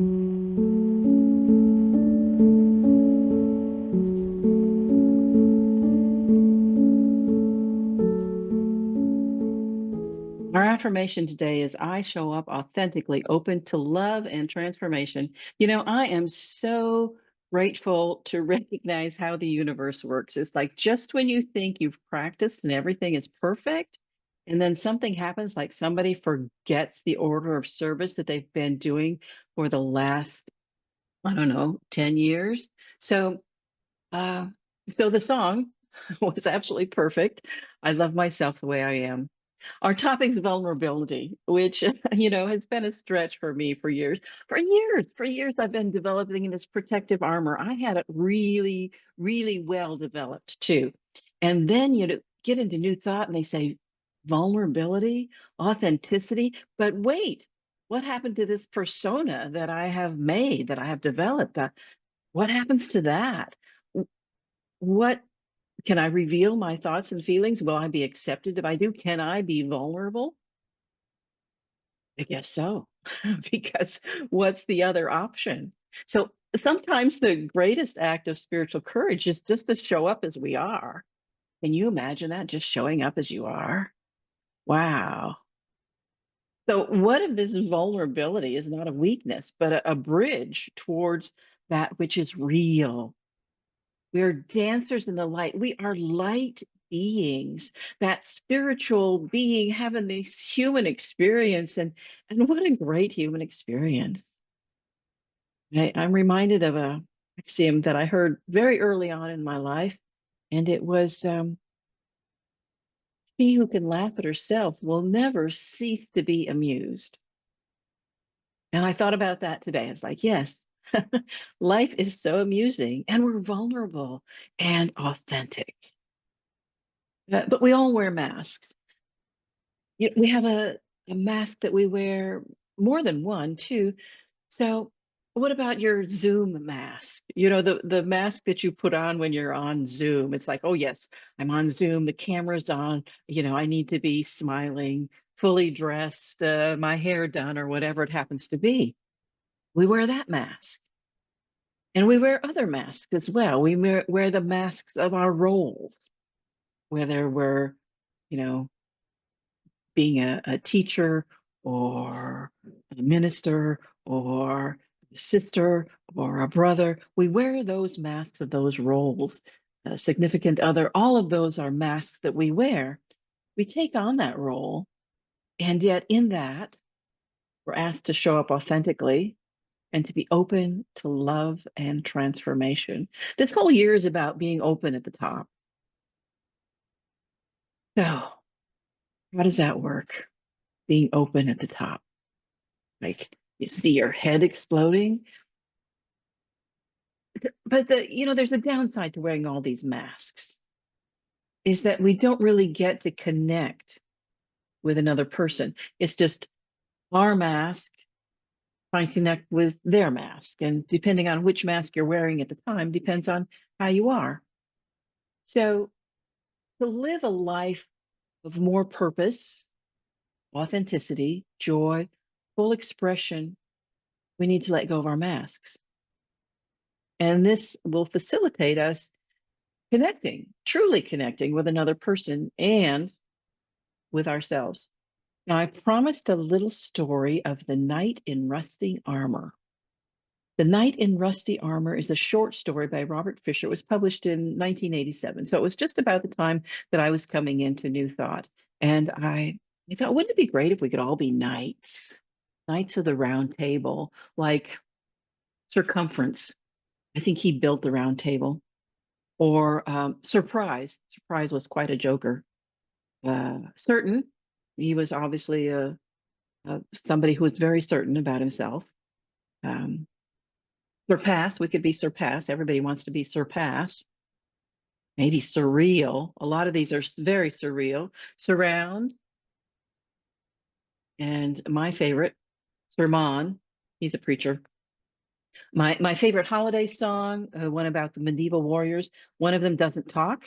Our affirmation today is I show up authentically, open to love and transformation. I am so grateful to recognize how the universe works. It's like just when you think you've practiced and everything is perfect, and then something happens, like somebody forgets the order of service that they've been doing for the last, I don't know, 10 years. So, uh, so the song was absolutely perfect. I love myself the way I am. Our topic's vulnerability, which, has been a stretch for me for years. For years, I've been developing this protective armor. I had it really, really well developed too. And then get into new thought and they say vulnerability, authenticity. But wait, what happened to this persona that I have made, that I have developed? What happens to that? What can I reveal my thoughts and feelings? Will I be accepted if I do? Can I be vulnerable? I guess so, because what's the other option? So sometimes the greatest act of spiritual courage is just to show up as we are. Can you imagine that? Just showing up as you are? Wow. So, what if this vulnerability is not a weakness, but a bridge towards that which is real? We are dancers in the light. We are light beings, that spiritual being having this human experience. And what a great human experience. I'm reminded of a axiom that I heard very early on in my life, and it was she who can laugh at herself will never cease to be amused. And I thought about that today. It's like, yes, life is so amusing, and we're vulnerable and authentic. But we all wear masks. We have a mask that we wear, more than one, too. So, what about your Zoom mask? The mask that you put on when you're on Zoom. It's like, oh, yes, I'm on Zoom. The camera's on. I need to be smiling, fully dressed, my hair done, or whatever it happens to be. We wear that mask. And we wear other masks as well. We wear the masks of our roles, whether we're, you know, being a teacher or a minister or a sister or a brother. We wear those masks of those roles, a significant other. All of those are masks that we wear. We take on that role. And yet, in that, we're asked to show up authentically and to be open to love and transformation. This whole year is about being open at the top. So, how does that work? Being open at the top. Like you see your head exploding. But there's a downside to wearing all these masks, is that we don't really get to connect with another person. It's just our mask trying to connect with their mask. And depending on which mask you're wearing at the time, depends on how you are. So to live a life of more purpose, authenticity, joy, full expression, we need to let go of our masks. And this will facilitate us connecting, truly connecting with another person and with ourselves. Now, I promised a little story of the knight in rusty armor. The Knight in Rusty Armor is a short story by Robert Fisher. It was published in 1987. So it was just about the time that I was coming into New Thought. And I thought, wouldn't it be great if we could all be knights? Knights of the Round Table, like Circumference. I think he built the Round Table. Or Surprise. Surprise was quite a joker. Certain. He was obviously somebody who was very certain about himself. Um, Surpass, we could be Surpass. Everybody wants to be Surpass. Maybe Surreal. A lot of these are very surreal. Surround. And my favorite, Sermon. He's a preacher. My favorite holiday song, one about the medieval warriors. One of them doesn't talk,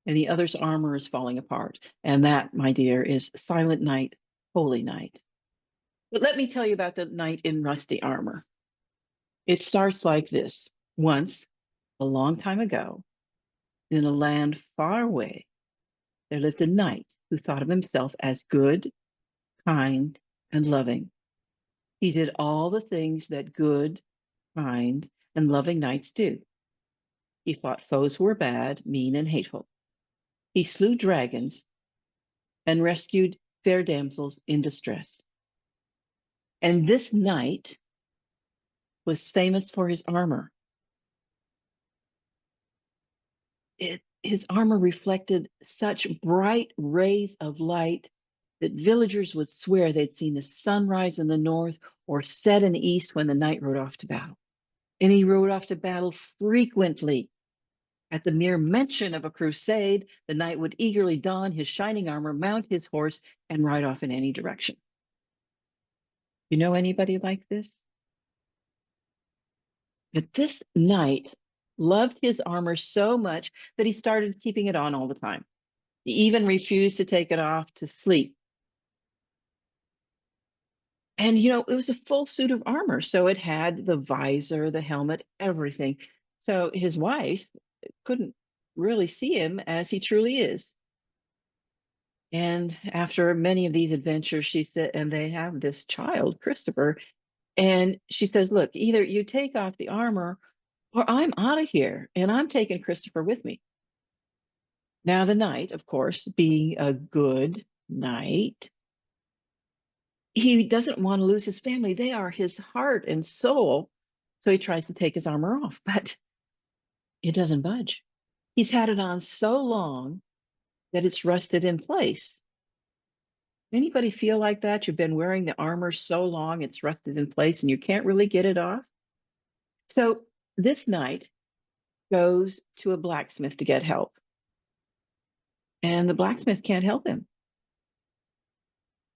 and the other's armor is falling apart. And that, my dear, is Silent Night, Holy Night. But let me tell you about the knight in rusty armor. It starts like this. Once, a long time ago, in a land far away, there lived a knight who thought of himself as good, kind, and loving. He did all the things that good, kind, and loving knights do. He fought foes who were bad, mean, and hateful. He slew dragons and rescued fair damsels in distress. And this knight was famous for his armor. His armor reflected such bright rays of light that villagers would swear they'd seen the sun rise in the north or set in the east when the knight rode off to battle. And he rode off to battle frequently. At the mere mention of a crusade, the knight would eagerly don his shining armor, mount his horse, and ride off in any direction. You know anybody like this? But this knight loved his armor so much that he started keeping it on all the time. He even refused to take it off to sleep. And, it was a full suit of armor. So it had the visor, the helmet, everything. So his wife couldn't really see him as he truly is. And after many of these adventures, she said, and they have this child, Christopher, and she says, look, either you take off the armor or I'm out of here and I'm taking Christopher with me. Now, the knight, of course, being a good knight, he doesn't want to lose his family. They are his heart and soul. So he tries to take his armor off, but it doesn't budge. He's had it on so long that it's rusted in place. Anybody feel like that? You've been wearing the armor so long, it's rusted in place and you can't really get it off? So this knight goes to a blacksmith to get help. And the blacksmith can't help him.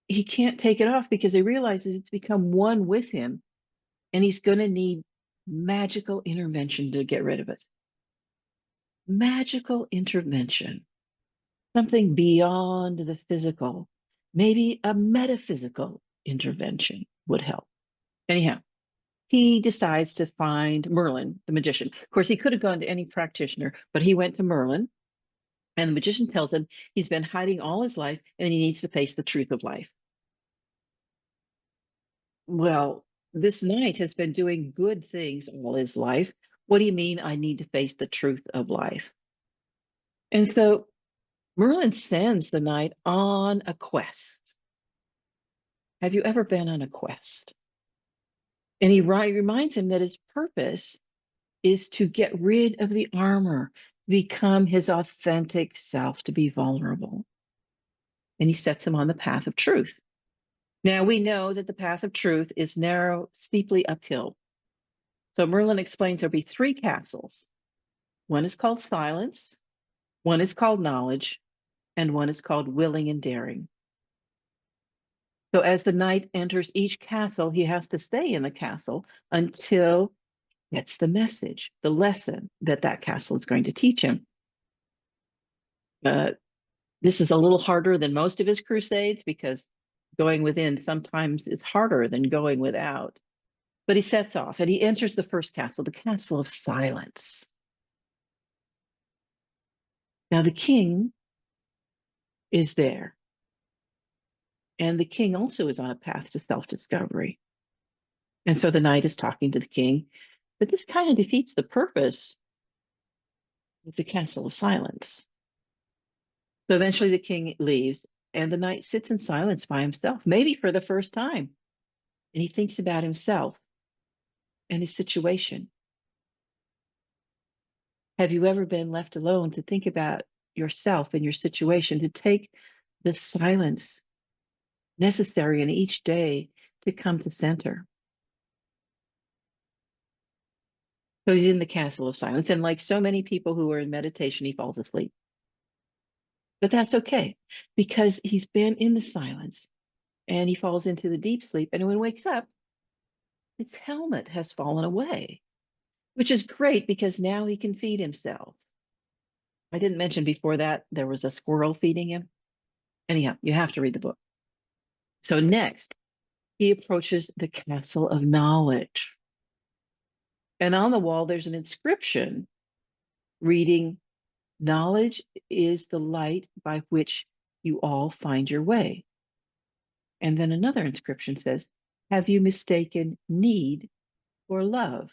He can't take it off because he realizes it's become one with him and he's going to need magical intervention to get rid of it. Magical intervention, something beyond the physical, maybe a metaphysical intervention would help. Anyhow, he decides to find Merlin, the magician. Of course, he could have gone to any practitioner, but he went to Merlin, and the magician tells him he's been hiding all his life and he needs to face the truth of life. Well, this knight has been doing good things all his life. What do you mean I need to face the truth of life? And so Merlin sends the knight on a quest. Have you ever been on a quest? And he reminds him that his purpose is to get rid of the armor, become his authentic self, to be vulnerable. And he sets him on the path of truth. Now we know that the path of truth is narrow, steeply uphill. So Merlin explains there'll be three castles. One is called silence, one is called knowledge, and one is called willing and daring. So as the knight enters each castle, he has to stay in the castle until he gets the message, the lesson that castle is going to teach him. This is a little harder than most of his crusades because going within sometimes is harder than going without. But he sets off and he enters the first castle, the castle of silence. Now the king is there. And the king also is on a path to self-discovery. And so the knight is talking to the king, but this kind of defeats the purpose of the castle of silence. So eventually the king leaves and the knight sits in silence by himself, maybe for the first time. And he thinks about himself and his situation. Have you ever been left alone to think about yourself and your situation, to take the silence necessary in each day to come to center? So he's in the castle of silence. And like so many people who are in meditation, he falls asleep. But that's okay because he's been in the silence and he falls into the deep sleep. And when he wakes up, his helmet has fallen away, which is great because now he can feed himself. I didn't mention before that there was a squirrel feeding him. Anyhow, you have to read the book. So next, he approaches the castle of knowledge. And on the wall, there's an inscription reading, "Knowledge is the light by which you all find your way." And then another inscription says, "Have you mistaken need for love?"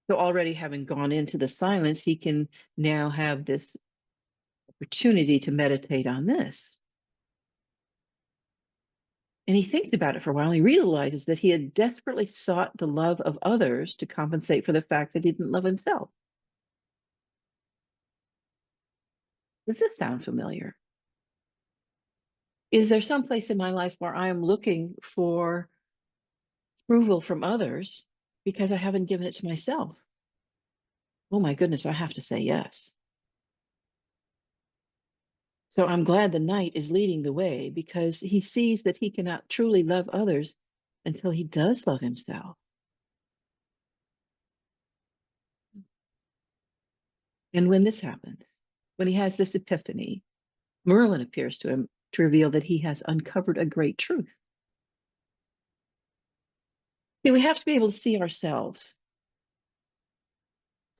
So already having gone into the silence, he can now have this opportunity to meditate on this. And he thinks about it for a while. And he realizes that he had desperately sought the love of others to compensate for the fact that he didn't love himself. Does this sound familiar? Is there some place in my life where I am looking for approval from others because I haven't given it to myself? Oh my goodness, I have to say yes. So I'm glad the knight is leading the way because he sees that he cannot truly love others until he does love himself. And when this happens, when he has this epiphany, Merlin appears to him to reveal that he has uncovered a great truth. See, we have to be able to see ourselves.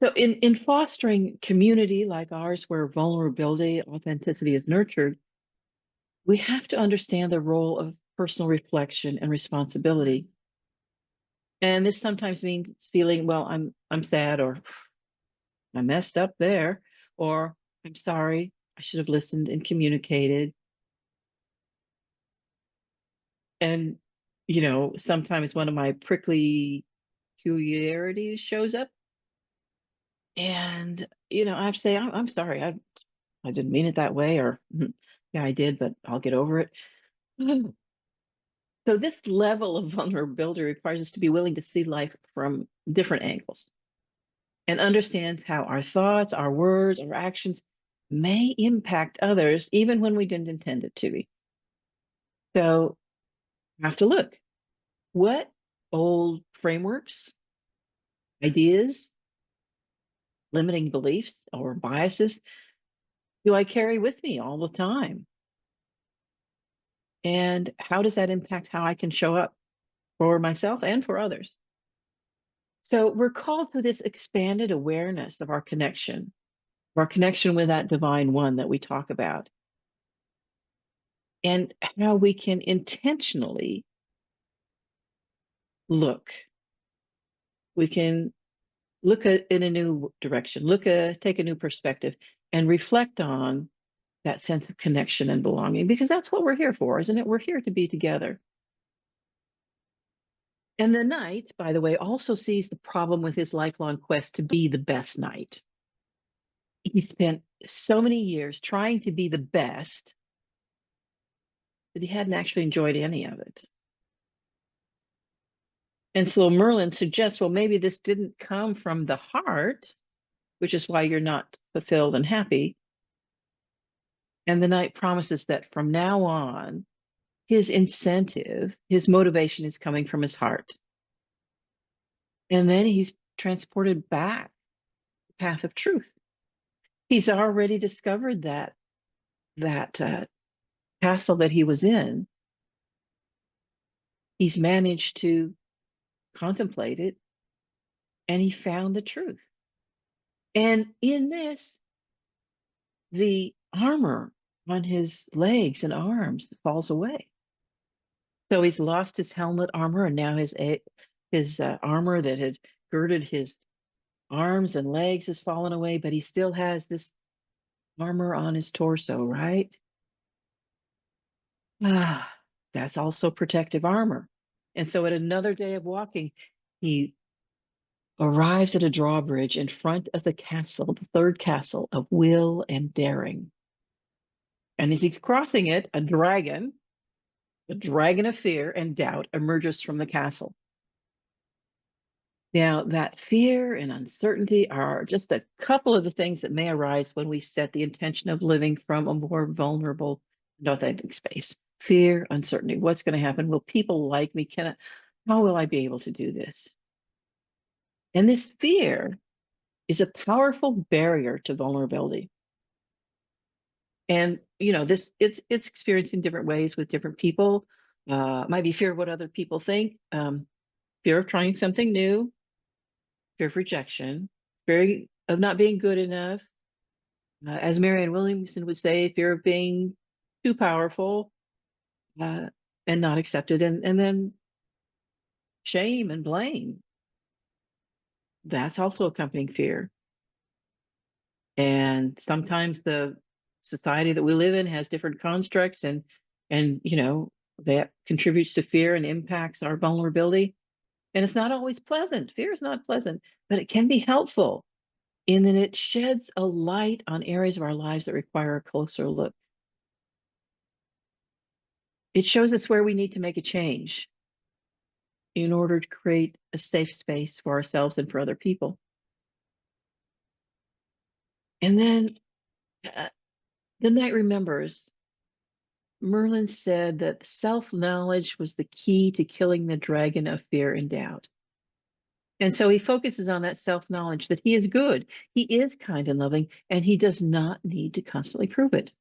So in fostering community like ours, where vulnerability, authenticity is nurtured, we have to understand the role of personal reflection and responsibility. And this sometimes means feeling, well, I'm sad, or I messed up there, or I'm sorry, I should have listened and communicated. And, sometimes one of my prickly peculiarities shows up. And, I have to say, I'm sorry, I didn't mean it that way, or yeah, I did, but I'll get over it. So this level of vulnerability requires us to be willing to see life from different angles and understand how our thoughts, our words, our actions may impact others, even when we didn't intend it to be. So we have to look, what old frameworks, ideas, limiting beliefs, or biases do I carry with me all the time? And how does that impact how I can show up for myself and for others? So we're called to this expanded awareness of our connection with that divine one that we talk about, and how we can intentionally look. We can look in a new direction, take a new perspective, and reflect on that sense of connection and belonging, because that's what we're here for, isn't it? We're here to be together. And the knight, by the way, also sees the problem with his lifelong quest to be the best knight. He spent so many years trying to be the best that he hadn't actually enjoyed any of it. And so Merlin suggests, well, maybe this didn't come from the heart, which is why you're not fulfilled and happy. And the knight promises that from now on, his incentive, his motivation is coming from his heart. And then he's transported back the path of truth. He's already discovered that castle that he was in. He's managed to contemplate it, and he found the truth. And in this, the armor on his legs and arms falls away. So he's lost his helmet armor, and now his armor that had girded his arms and legs has fallen away, but he still has this armor on his torso, right? Ah, that's also protective armor. And so at another day of walking, he arrives at a drawbridge in front of the castle, the third castle of will and daring. And as he's crossing it, the dragon of fear and doubt, emerges from the castle. Now, that fear and uncertainty are just a couple of the things that may arise when we set the intention of living from a more vulnerable and authentic space. Fear, uncertainty. What's going to happen? Will people like me? How will I be able to do this? And this fear is a powerful barrier to vulnerability. And this it's experienced in different ways with different people. Might be fear of what other people think, fear of trying something new, fear of rejection, fear of not being good enough. As Marianne Williamson would say, fear of being too powerful uh, and not accepted, and then shame and blame. That's also accompanying fear. And sometimes the society that we live in has different constructs, and that contributes to fear and impacts our vulnerability. And it's not always pleasant. Fear is not pleasant, but it can be helpful in that it sheds a light on areas of our lives that require a closer look. It shows us where we need to make a change in order to create a safe space for ourselves and for other people. And then uh, the night remembers, Merlin said that self-knowledge was the key to killing the dragon of fear and doubt. And so he focuses on that self-knowledge that he is good, he is kind and loving, and he does not need to constantly prove it.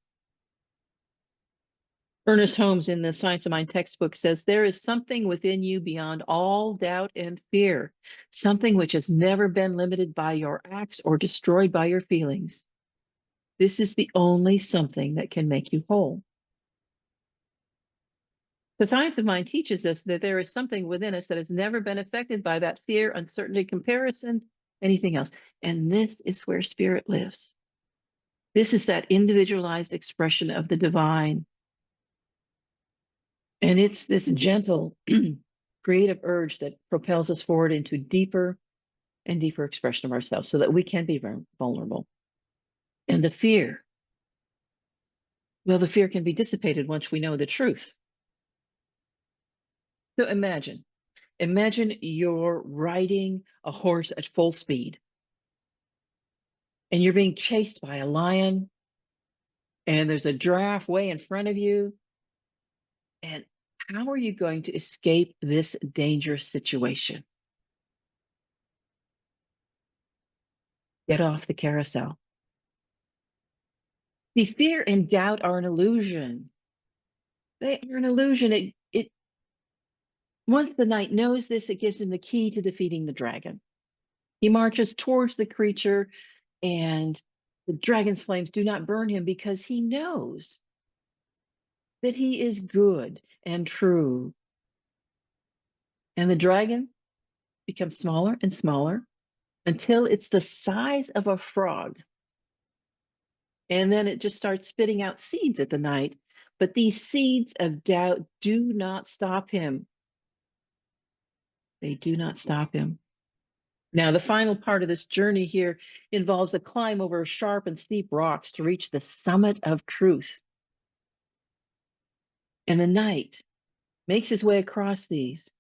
Ernest Holmes in the Science of Mind textbook says, there is something within you beyond all doubt and fear, something which has never been limited by your acts or destroyed by your feelings. This is the only something that can make you whole. The Science of Mind teaches us that there is something within us that has never been affected by that fear, uncertainty, comparison, anything else. And this is where spirit lives. This is that individualized expression of the divine. And it's this gentle, creative urge that propels us forward into deeper and deeper expression of ourselves so that we can be vulnerable. And the fear, well, the fear can be dissipated once we know the truth. So imagine you're riding a horse at full speed and you're being chased by a lion and there's a giraffe way in front of you. And how are you going to escape this dangerous situation? Get off the carousel. The fear and doubt are an illusion. They are an illusion. It once the knight knows this, it gives him the key to defeating the dragon. He marches towards the creature, and the dragon's flames do not burn him because he knows that he is good and true. And the dragon becomes smaller and smaller until it's the size of a frog. And then it just starts spitting out seeds at the knight. But these seeds of doubt do not stop him. They do not stop him. Now, the final part of this journey here involves a climb over sharp and steep rocks to reach the summit of truth. And the knight makes his way across these,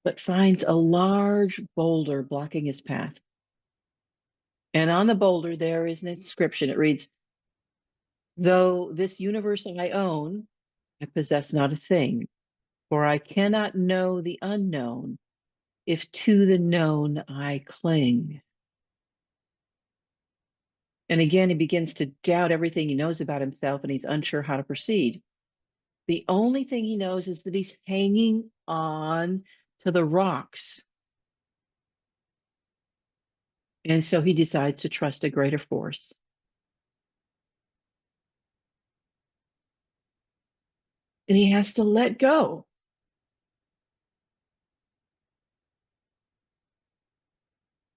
but finds a large boulder blocking his path. And on the boulder, there is an inscription. It reads, though this universe I own, I possess not a thing, for I cannot know the unknown if to the known I cling. And again, he begins to doubt everything he knows about himself and he's unsure how to proceed. The only thing he knows is that he's hanging on to the rocks. And so he decides to trust a greater force. And he has to let go.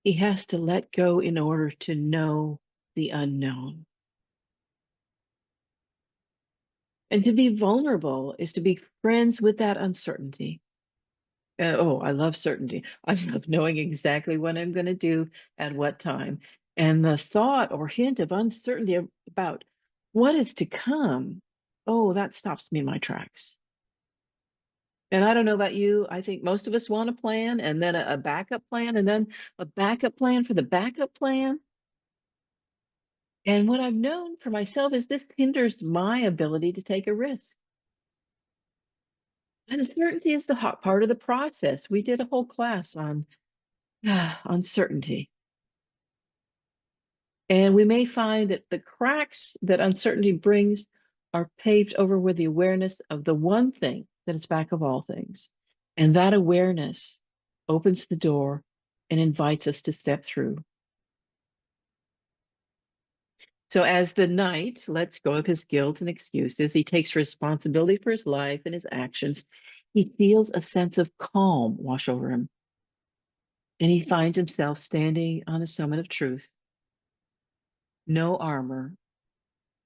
He has to let go in order to know the unknown. And to be vulnerable is to be friends with that uncertainty. I love certainty. I love knowing exactly what I'm going to do at what time. And the thought or hint of uncertainty about what is to come, oh, that stops me in my tracks. And I don't know about you. I think most of us want a plan and then a backup plan and then a backup plan for the backup plan. And what I've known for myself is this hinders my ability to take a risk. Uncertainty is the hot part of the process. We did a whole class on uncertainty. And we may find that the cracks that uncertainty brings are paved over with the awareness of the one thing that is back of all things. And that awareness opens the door and invites us to step through. So, as the knight lets go of his guilt and excuses, he takes responsibility for his life and his actions. He feels a sense of calm wash over him, and he finds himself standing on the summit of truth. No armor.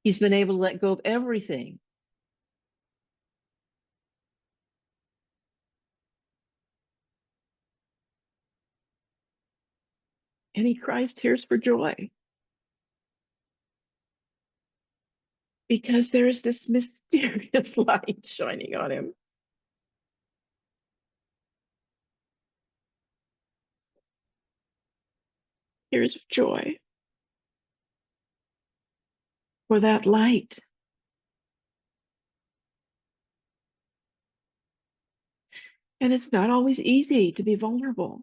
He's been able to let go of everything. And he cries tears for joy because there is this mysterious light shining on him. Tears of joy for that light. And it's not always easy to be vulnerable.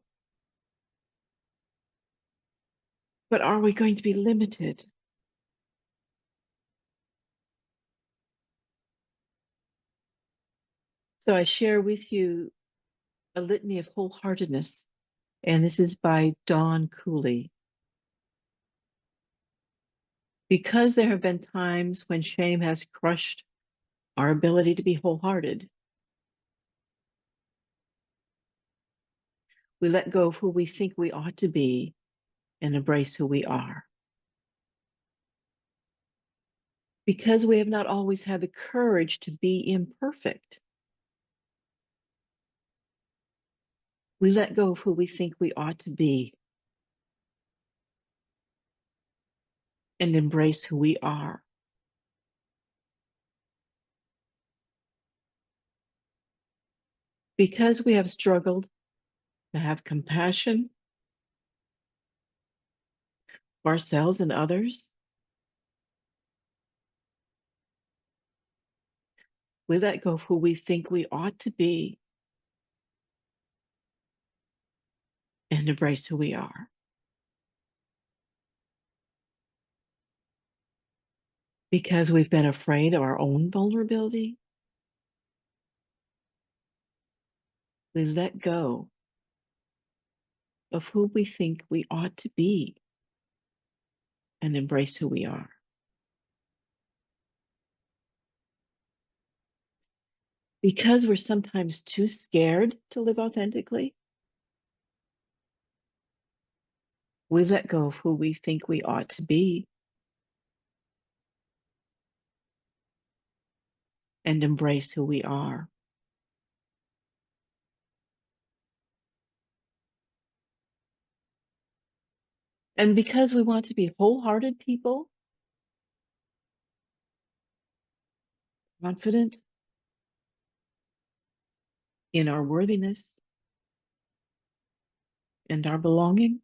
But are we going to be limited? So I share with you a litany of wholeheartedness, and this is by Dawn Cooley. Because there have been times when shame has crushed our ability to be wholehearted, we let go of who we think we ought to be and embrace who we are. Because we have not always had the courage to be imperfect, we let go of who we think we ought to be and embrace who we are. Because we have struggled to have compassion for ourselves and others, we let go of who we think we ought to be and embrace who we are. Because we've been afraid of our own vulnerability, we let go of who we think we ought to be and embrace who we are. Because we're sometimes too scared to live authentically, we let go of who we think we ought to be and embrace who we are. And because we want to be wholehearted people, confident in our worthiness and our belonging,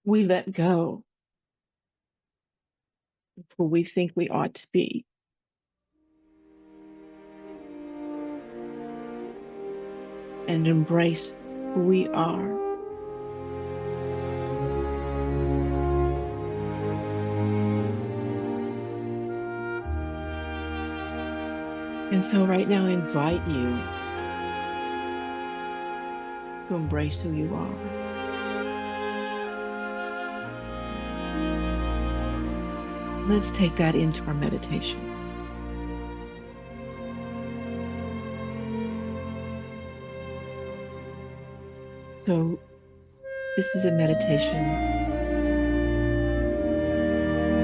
we let go of who we think we ought to be and embrace who we are. And so right now, I invite you to embrace who you are. Let's take that into our meditation. So this is a meditation,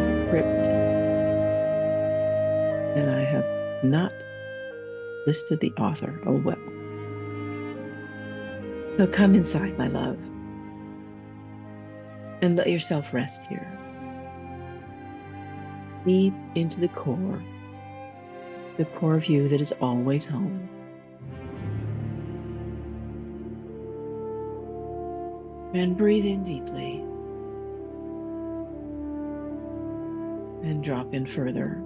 a script, and I have not listed the author. Oh well. So come inside, my love, and let yourself rest here. Deep into the core of you that is always home. And breathe in deeply. And drop in further.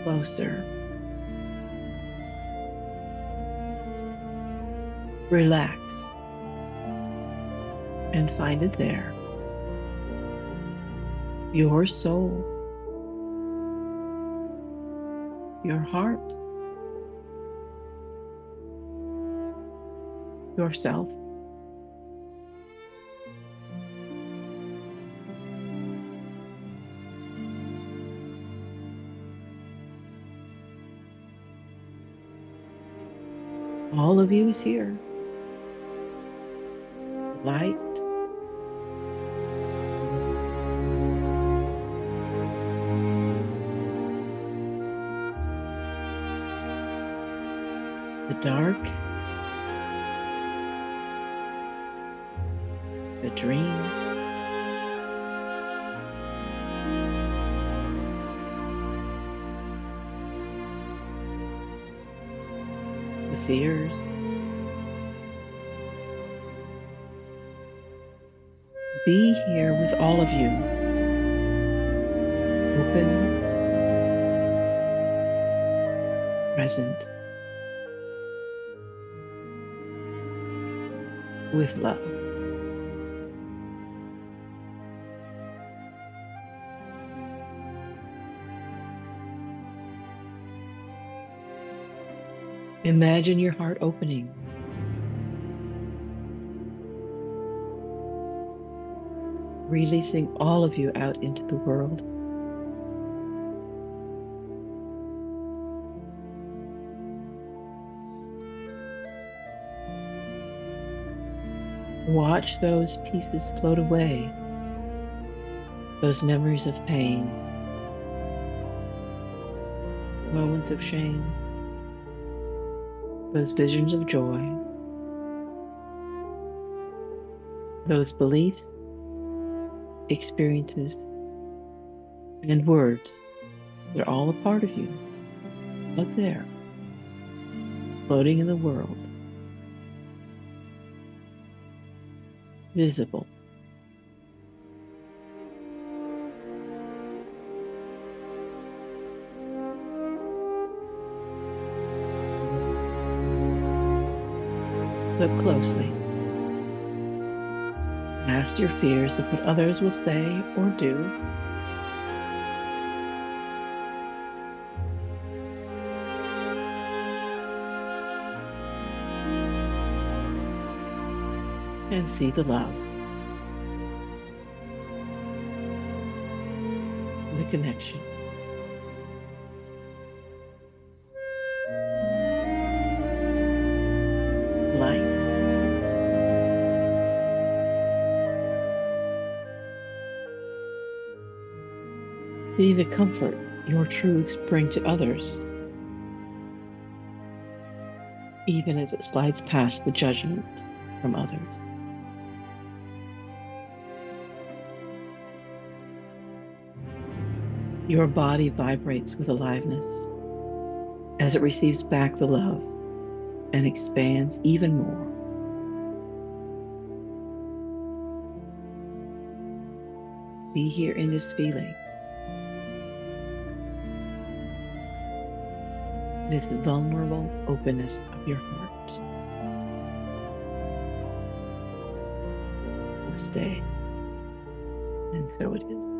Closer. Relax and find it there. Your soul, your heart, yourself. All of you is here. Light, the dark, the dreams, the fears. Be here with all of you. Open, present, with love. Imagine your heart opening. Releasing all of you out into the world. Watch those pieces float away, those memories of pain, moments of shame, those visions of joy, those beliefs, experiences, and words. They're all a part of you, up there, floating in the world, visible. Look closely. Past your fears of what others will say or do. And see the love, the connection. Light. See the comfort your truths bring to others, even as it slides past the judgment from others. Your body vibrates with aliveness as it receives back the love and expands even more. Be here in this feeling, this vulnerable openness of your heart. Stay. And so it is.